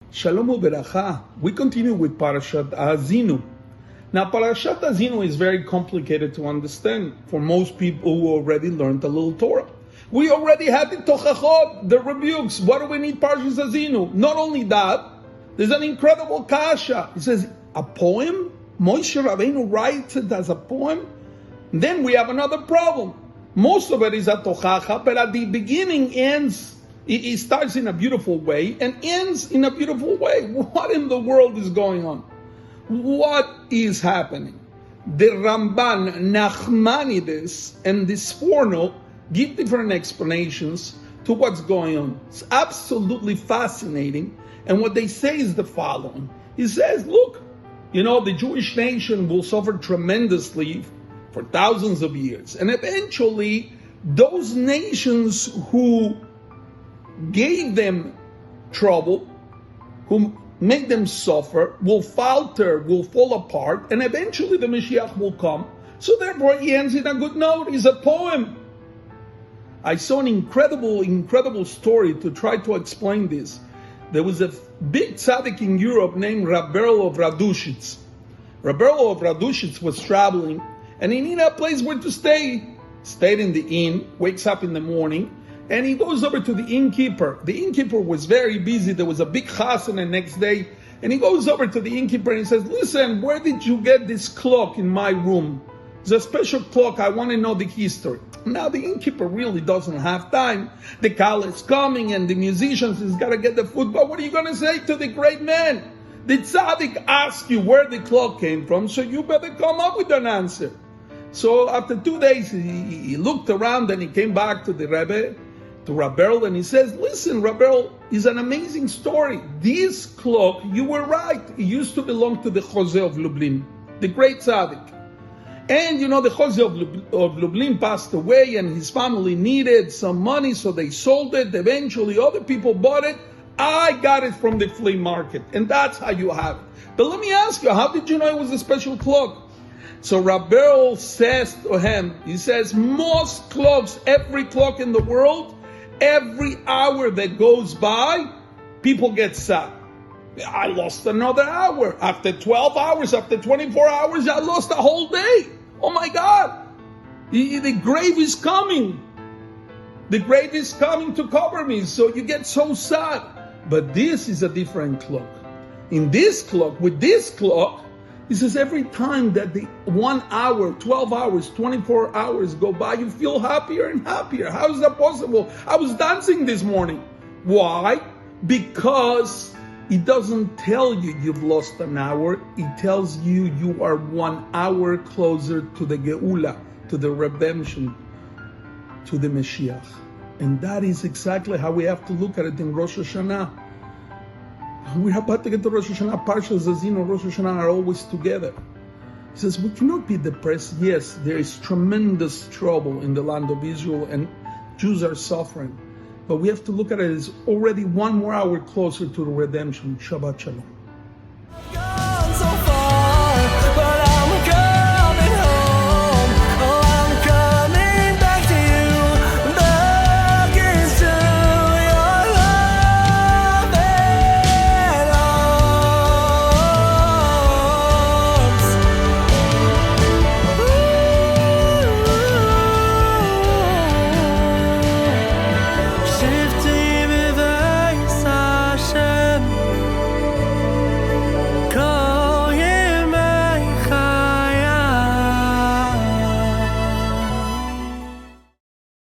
Shalom Uberacha. We continue with Parashat Azinu. Now, Parashat Azinu is very complicated to understand for most people who already learned a little Torah. We already had the Tochachot, the rebukes. What do we need Parashat Azinu? Not only that, there's an incredible kasha. It says, a poem? Moshe Rabbeinu writes it as a poem? Then we have another problem. Most of it is a Tochacha, but at the beginning ends. It starts in a beautiful way and ends in a beautiful way. What in the world is going on? What is happening? The Ramban, Nachmanides, and the Sforno give different explanations to what's going on. It's absolutely fascinating. And what they say is the following. He says, look, the Jewish nation will suffer tremendously for thousands of years. And eventually, those nations who gave them trouble, who made them suffer, will falter, will fall apart, and eventually the Mashiach will come. So therefore he ends in a good note. It's a poem. I saw an incredible story to try to explain this. There was a big tzaddik in Europe named Rabbi of Radushitz. Rabbi of Radushitz was traveling, and he needed a place where to stay. Stayed in the inn, wakes up in the morning, and he goes over to the innkeeper. The innkeeper was very busy. There was a big chassan the next day. And he goes over to the innkeeper and he says, listen, where did you get this clock in my room? It's a special clock. I want to know the history. Now the innkeeper really doesn't have time. The Kal is coming and the musicians, he's got to get the food. But what are you going to say to the great man? The tzaddik asked you where the clock came from, so you better come up with an answer. So after 2 days, he looked around and he came back to the Rebbe, to Rabbi, and he says, listen, Rabbi, is an amazing story. This clock, you were right, it used to belong to the Jose of Lublin, the great tzaddik. And the Jose of Lublin passed away and his family needed some money, so they sold it. Eventually other people bought it. I got it from the flea market, and that's how you have it. But let me ask you, how did you know it was a special clock? So Rabbi says to him, he says, most clocks, every clock in the world, every hour that goes by, people get sad. I lost another hour. After 12 hours, after 24 hours, I lost a whole day. Oh my God. The grave is coming. The grave is coming to cover me. So you get so sad. But this is a different clock. In this clock, with this clock, he says every time that the 1 hour, 12 hours, 24 hours go by, you feel happier and happier. How is that possible? I was dancing this morning. Why? Because it doesn't tell you you've lost an hour. It tells you you are 1 hour closer to the Geula, to the redemption, to the Mashiach. And that is exactly how we have to look at it in Rosh Hashanah. We're about to get to Rosh Hashanah. Parshas Azinu, Rosh Hashanah are always together. He says, we cannot be depressed. Yes, there is tremendous trouble in the land of Israel and Jews are suffering. But we have to look at it as already 1 more hour closer to the redemption. Shabbat Shalom.